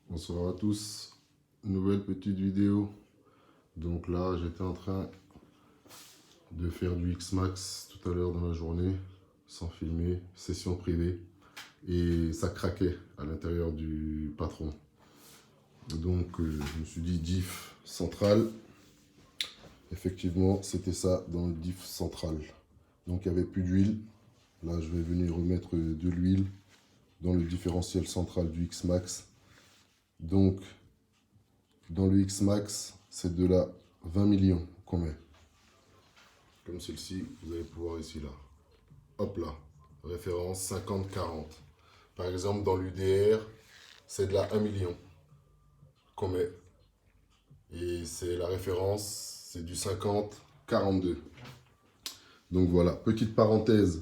Bonsoir à tous, nouvelle petite vidéo. Donc là, j'étais en train de faire du X-Max tout à l'heure dans la journée, sans filmer, session privée. Et ça craquait à l'intérieur du patron. Donc je me suis dit diff central. Effectivement, c'était ça dans le diff central. Donc il n'y avait plus d'huile. Là, je vais venir remettre de l'huile dans le différentiel central du X-Max. Donc, dans le X-Max, c'est de la 20 millions qu'on met. Comme celle-ci, vous allez pouvoir ici, là. Hop là, référence 50-40. Par exemple, dans l'UDR, c'est de la 1 million qu'on met. Et c'est la référence, c'est du 50-42. Donc voilà, petite parenthèse,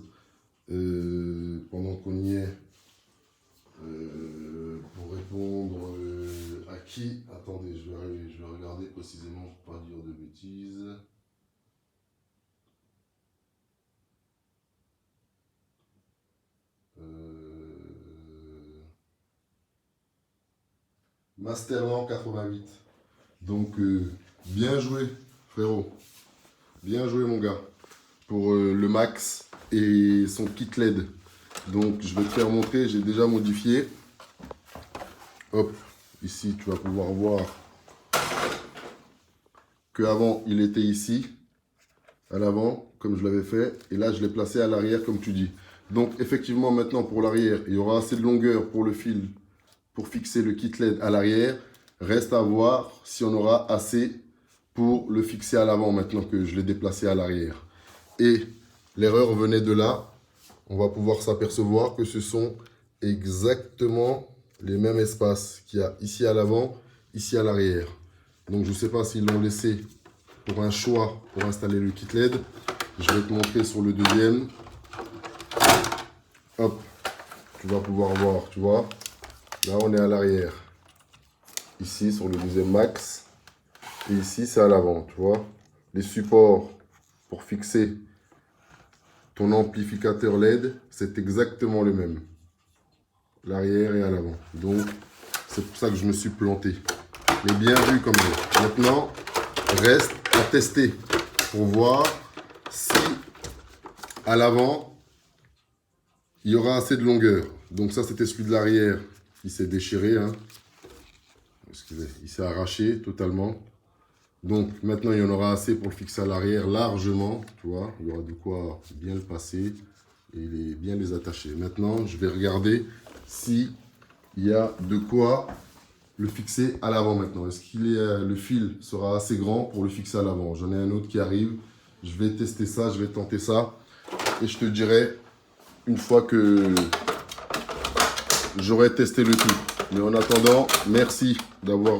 pendant qu'on y est, pour répondre à qui. Attendez, je vais regarder précisément pour pas dire de bêtises. Masterland 88. Donc bien joué frérot. Bien joué mon gars. Pour le max et son kit LED. Donc je vais te faire montrer, j'ai déjà modifié. Hop, ici tu vas pouvoir voir qu'avant il était ici, à l'avant, comme je l'avais fait. Et là je l'ai placé à l'arrière comme tu dis. Donc effectivement maintenant pour l'arrière, il y aura assez de longueur pour le fil pour fixer le kit LED à l'arrière. Reste à voir si on aura assez pour le fixer à l'avant maintenant que je l'ai déplacé à l'arrière. Et l'erreur venait de là. On va pouvoir s'apercevoir que ce sont exactement les mêmes espaces qu'il y a ici à l'avant, ici à l'arrière. Donc je ne sais pas s'ils l'ont laissé pour un choix pour installer le kit LED. Je vais te montrer sur le deuxième. Hop, tu vas pouvoir voir, tu vois. Là on est à l'arrière. Ici sur le deuxième max. Et ici c'est à l'avant, tu vois. Les supports pour fixer ton amplificateur LED, c'est exactement le même. L'arrière et à l'avant. Donc, c'est pour ça que je me suis planté. Mais bien vu comme ça. Maintenant, reste à tester pour voir si à l'avant, il y aura assez de longueur. Donc ça, c'était celui de l'arrière. Il s'est déchiré. Hein. Excusez, il s'est arraché totalement. Donc maintenant, il y en aura assez pour le fixer à l'arrière largement. Tu vois, il y aura de quoi bien le passer et bien les attacher. Maintenant, je vais regarder si il y a de quoi le fixer à l'avant maintenant. Est-ce que le fil sera assez grand pour le fixer à l'avant? J'en ai un autre qui arrive. Je vais tester ça, je vais tenter ça. Et je te dirai une fois que j'aurai testé le tout. Mais en attendant, merci d'avoir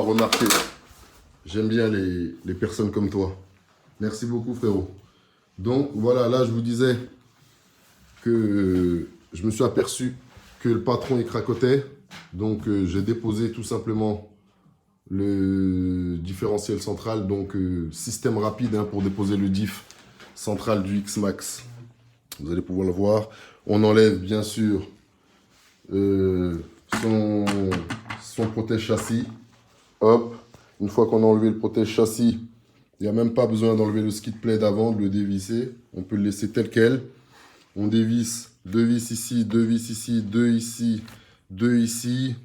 remarqué. J'aime bien les personnes comme toi. Merci beaucoup frérot. Donc voilà, là je vous disais que je me suis aperçu que le patron il cracotait. Donc j'ai déposé tout simplement le différentiel central. Donc système rapide hein, pour déposer le diff central du X-Max. Vous allez pouvoir le voir. On enlève bien sûr son protège-châssis. Hop. Une fois qu'on a enlevé le protège-châssis, il n'y a même pas besoin d'enlever le skid plate avant, de le dévisser. On peut le laisser tel quel. On dévisse 2 vis ici, 2 vis ici, 2 ici, 2 ici.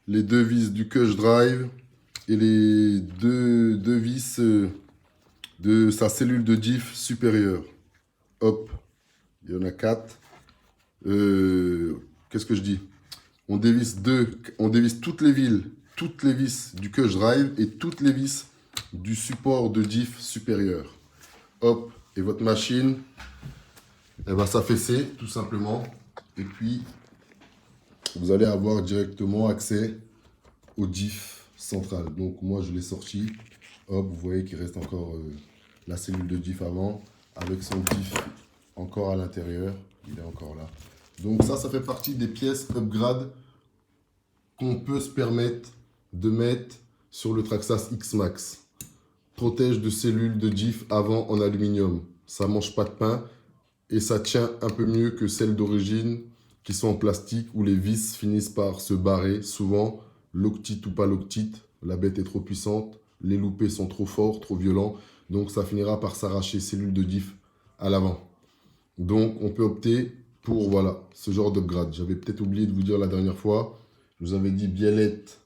Les 2 vis du Cush Drive et les deux vis de sa cellule de diff supérieure. Hop, il y en a 4. Qu'est-ce que je dis? On dévisse toutes les vis du Cush Drive et toutes les vis du support de diff supérieur. Hop, et votre machine, elle va s'affaisser tout simplement. Et puis, vous allez avoir directement accès au diff central. Donc moi, je l'ai sorti. Hop, vous voyez qu'il reste encore la cellule de diff avant, avec son diff encore à l'intérieur. Il est encore là. Donc ça fait partie des pièces upgrade qu'on peut se permettre de mettre sur le Traxxas X-Max. Protège de cellules de diff avant en aluminium. Ça mange pas de pain et ça tient un peu mieux que celle d'origine qui sont en plastique où les vis finissent par se barrer. Souvent, loctite ou pas loctite, la bête est trop puissante, les loupés sont trop forts, trop violents, donc ça finira par s'arracher cellule de diff à l'avant. Donc on peut opter pour voilà, ce genre d'upgrade. J'avais peut-être oublié de vous dire la dernière fois, je vous avais dit biellette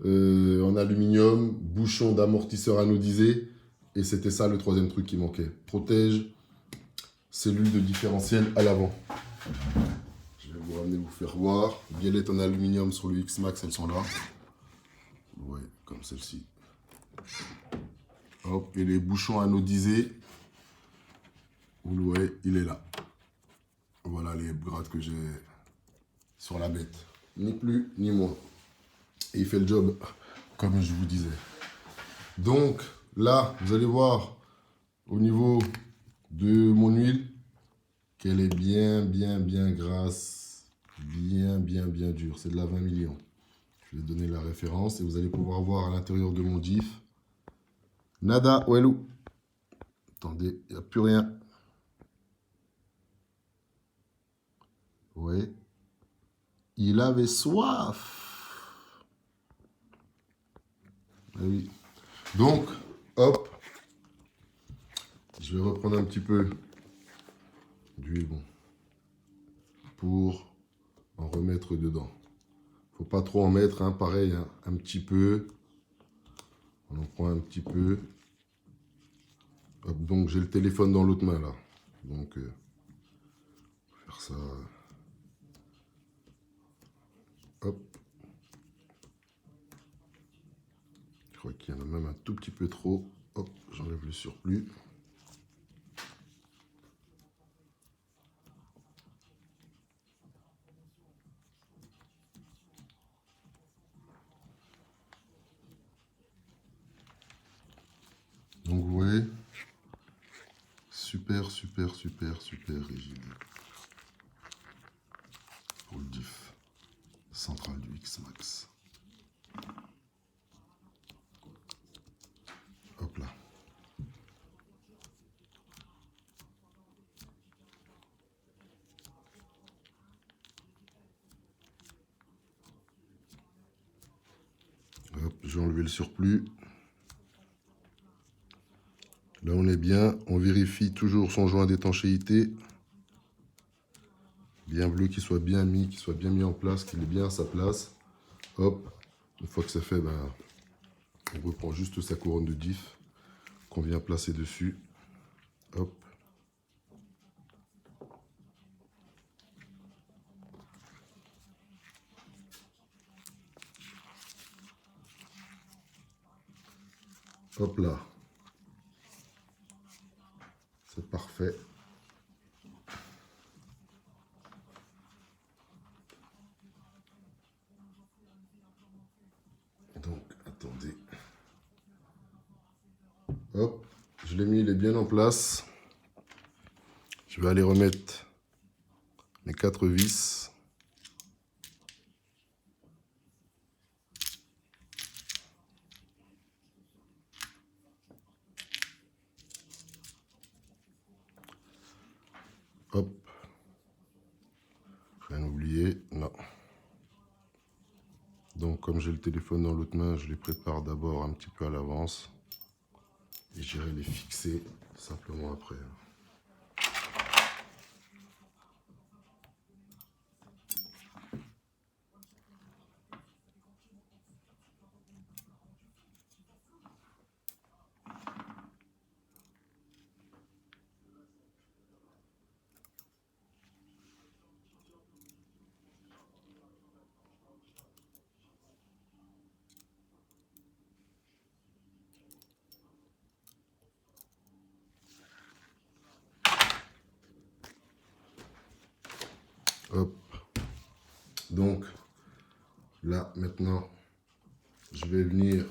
en aluminium, bouchon d'amortisseur anodisé, et c'était ça le troisième truc qui manquait. Protège, cellule de différentiel à l'avant. Je vais vous ramener, vous faire voir. Biellette en aluminium sur le X-Max, elles sont là. Ouais, comme celle-ci. Hop, et les bouchons anodisés, vous le voyez, il est là. Voilà les upgrades que j'ai sur la bête. Ni plus, ni moins. Et il fait le job, comme je vous disais. Donc, là, vous allez voir, au niveau de mon huile, qu'elle est bien grasse, bien dure. C'est de la 20 millions. Je vais donner la référence et vous allez pouvoir voir à l'intérieur de mon diff. Nada, ouelou. Attendez, il n'y a plus rien. Oui. Il avait soif. Ah oui. Donc, hop. Je vais reprendre un petit peu d'huile, bon, pour en remettre dedans. Faut pas trop en mettre, hein, pareil, hein, un petit peu. On en prend un petit peu. Hop, donc j'ai le téléphone dans l'autre main là. Donc, faire ça. Hop. Je crois qu'il y en a même un tout petit peu trop. Hop, j'enlève le surplus. Donc vous voyez, super rigide. Pour le diff central du X-Max. Hop là. Hop, j'ai enlevé le surplus. Là, on est bien. On vérifie toujours son joint d'étanchéité. Bien bleu, qu'il soit bien mis en place, qu'il est bien à sa place. Hop. Une fois que c'est fait, ben, on reprend juste sa couronne de diff qu'on vient placer dessus. Hop. Hop là. C'est parfait. Donc, attendez. Hop, je l'ai mis, il est bien en place. Je vais aller remettre mes 4 vis. Hop. Rien oublié, non. Donc, comme j'ai le téléphone dans l'autre main, je les prépare d'abord un petit peu à l'avance. Et j'irai les fixer simplement après. Hop. Donc, là, maintenant, je vais venir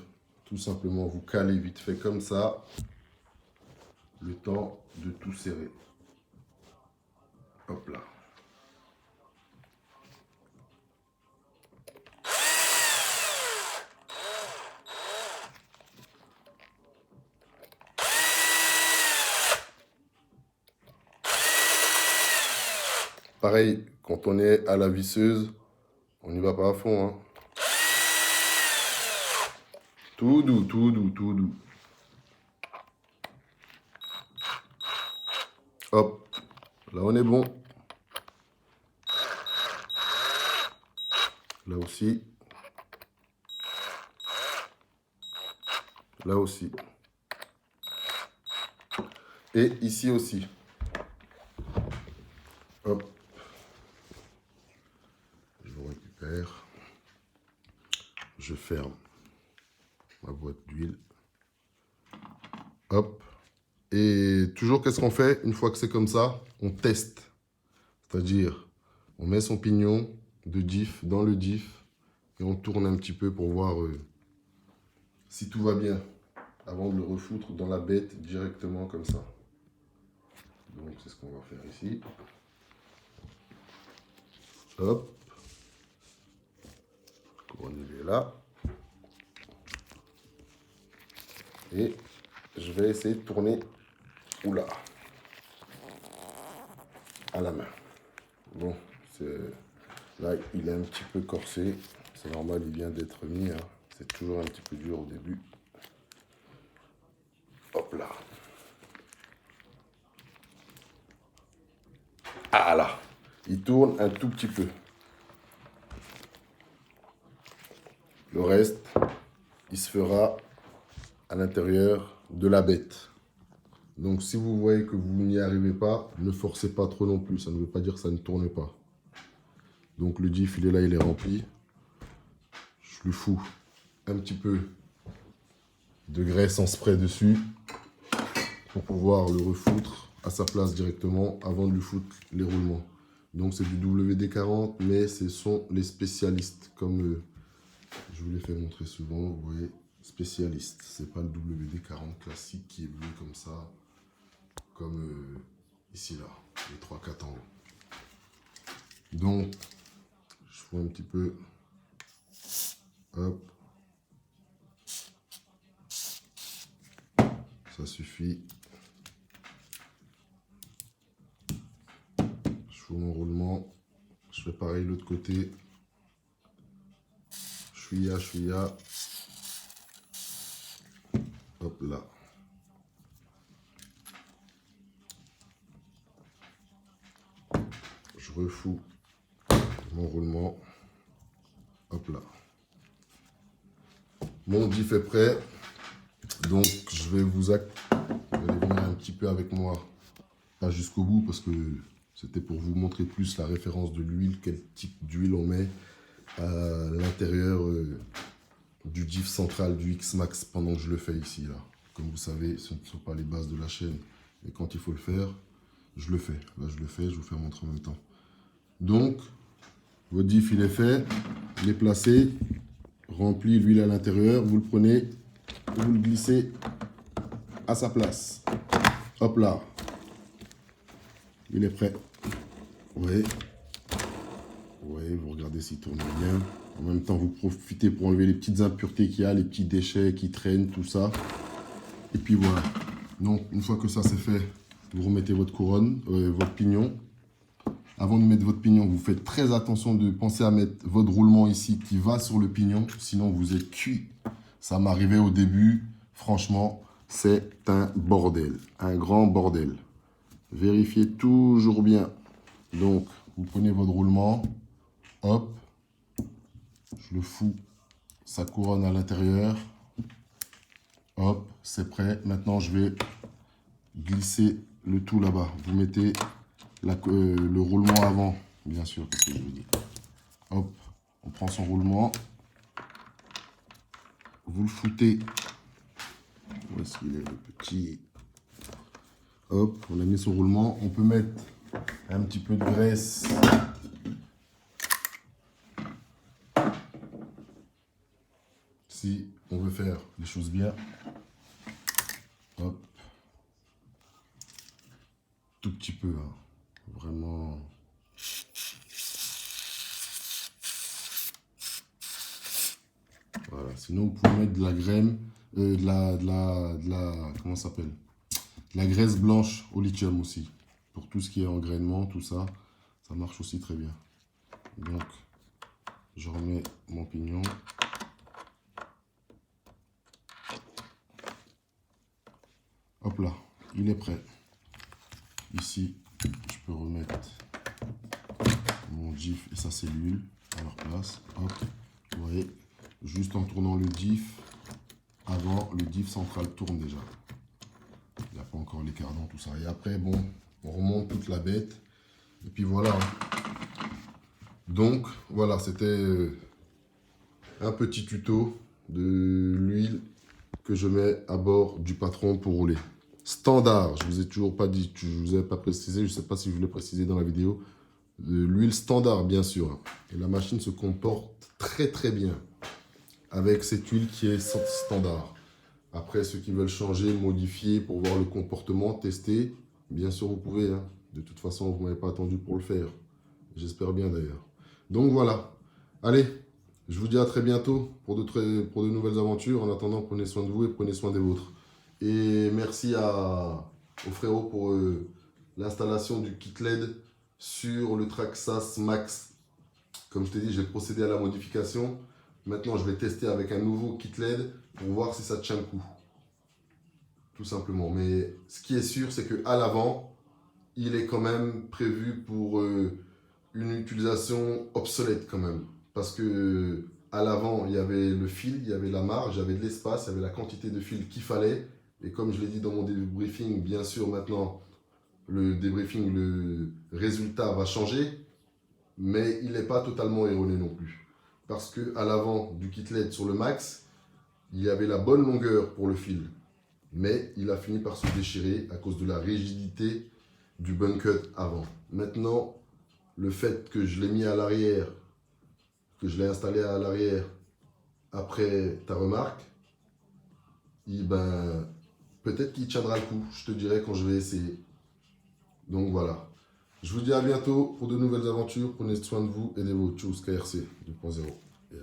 tout simplement vous caler vite fait comme ça. Le temps de tout serrer. Hop là. pareil, quand on est à la visseuse, on n'y va pas à fond. Hein. Tout doux, tout doux, tout doux. Hop, là on est bon. Là aussi. Là aussi. Et ici aussi. Hop. Je récupère. Je ferme ma boîte d'huile. Hop. Et toujours, qu'est-ce qu'on fait? Une fois que c'est comme ça, on teste. C'est-à-dire, on met son pignon de diff dans le diff et on tourne un petit peu pour voir si tout va bien avant de le refoutre dans la bête directement comme ça. Donc, c'est ce qu'on va faire ici. Hop. On est là. Et je vais essayer de tourner, oula, à la main. Bon, là, il est un petit peu corsé. C'est normal, il vient d'être mis. Hein. C'est toujours un petit peu dur au début. Hop là. Ah là. Il tourne un tout petit peu. Le reste, il se fera à l'intérieur de la bête. Donc, si vous voyez que vous n'y arrivez pas, ne forcez pas trop non plus. Ça ne veut pas dire que ça ne tourne pas. Donc, le diff, il est là, il est rempli. Je lui fous un petit peu de graisse en spray dessus pour pouvoir le refoutre à sa place directement avant de lui foutre les roulements. Donc, c'est du WD-40, mais ce sont les spécialistes. Comme je vous l'ai fait montrer souvent, vous voyez, spécialistes. C'est pas le WD-40 classique qui est bleu comme ça. Comme ici, là, les 3-4 en haut. Donc, je fous un petit peu. Hop. Ça suffit. Je fous mon roulement. Je fais pareil de l'autre côté. Chouïa. Hop là. Je refous mon roulement. Hop là. Mon diff est prêt. Donc, je vais vous allez venir un petit peu avec moi. Pas jusqu'au bout parce que c'était pour vous montrer plus la référence de l'huile, quel type d'huile on met à l'intérieur du diff central du X-Max pendant que je le fais ici. Là. Comme vous savez, ce ne sont pas les bases de la chaîne. Et quand il faut le faire, je le fais. Là, je le fais, je vous fais montrer en même temps. Donc, votre diff, il est fait. Il est placé. Rempli l'huile à l'intérieur. Vous le prenez, vous le glissez à sa place. Hop là. Il est prêt. Oui. Oui, vous regardez s'il tourne bien. En même temps, vous profitez pour enlever les petites impuretés qu'il y a, les petits déchets qui traînent, tout ça. Et puis voilà. Donc, une fois que ça c'est fait, vous remettez votre couronne, votre pignon. Avant de mettre votre pignon, vous faites très attention de penser à mettre votre roulement ici qui va sur le pignon. Sinon, vous êtes cuit. Ça m'arrivait au début. Franchement, c'est un bordel. Un grand bordel. Vérifiez toujours bien. Donc, vous prenez votre roulement. Hop. Je le fous. Ça couronne à l'intérieur. Hop, c'est prêt. Maintenant, je vais glisser le tout là-bas. Vous mettez le roulement avant, bien sûr, qu'est-ce que je vous dis. Hop, on prend son roulement. Vous le foutez. Où est-ce qu'il est, le petit? Hop, on a mis son roulement. On peut mettre un petit peu de graisse. Si on veut faire les choses bien. Hop. Tout petit peu, hein. Vraiment. Voilà. Sinon, vous pouvez mettre de la graine, comment ça s'appelle? De la graisse blanche au lithium aussi. Pour tout ce qui est engrainement, tout ça. ça marche aussi très bien. Donc, je remets mon pignon. Hop là, il est prêt. Ici, je peux remettre mon diff et sa cellule à leur place. Hop, vous voyez, juste en tournant le diff, avant, le diff central tourne déjà. Il n'y a pas encore les cardans, tout ça. Et après, bon, on remonte toute la bête. Et puis voilà. Donc, voilà, c'était un petit tuto de l'huile que je mets à bord du Patron pour rouler. Standard, je vous ai toujours pas dit, je vous ai pas précisé, je sais pas si je voulais préciser dans la vidéo. De l'huile standard, bien sûr. Et la machine se comporte très très bien avec cette huile qui est standard. Après, ceux qui veulent changer, modifier pour voir le comportement, tester, bien sûr vous pouvez. Hein. De toute façon, vous ne m'avez pas attendu pour le faire. J'espère bien d'ailleurs. Donc voilà. Allez, je vous dis à très bientôt pour de nouvelles aventures. En attendant, prenez soin de vous et prenez soin des vôtres. Et merci au frérot pour l'installation du kit LED sur le Traxxas Max. Comme je t'ai dit, j'ai procédé à la modification. Maintenant, je vais tester avec un nouveau kit LED pour voir si ça tient le coup. Tout simplement. Mais ce qui est sûr, c'est qu'à l'avant, il est quand même prévu pour une utilisation obsolète quand même. Parce que à l'avant, il y avait le fil, il y avait la marge, il y avait de l'espace, il y avait la quantité de fil qu'il fallait. Et comme je l'ai dit dans mon débriefing, bien sûr, maintenant, le débriefing, le résultat va changer. Mais il n'est pas totalement erroné non plus. Parce qu'à l'avant du kit LED sur le Max, il y avait la bonne longueur pour le fil. Mais il a fini par se déchirer à cause de la rigidité du bun cut avant. Maintenant, le fait que je l'ai mis à l'arrière, que je l'ai installé à l'arrière après ta remarque, ben, peut-être qu'il tiendra le coup. Je te dirai quand je vais essayer. Donc voilà. Je vous dis à bientôt pour de nouvelles aventures. Prenez soin de vous et des vôtres. Tchuss, KRC 2.0. Yeah.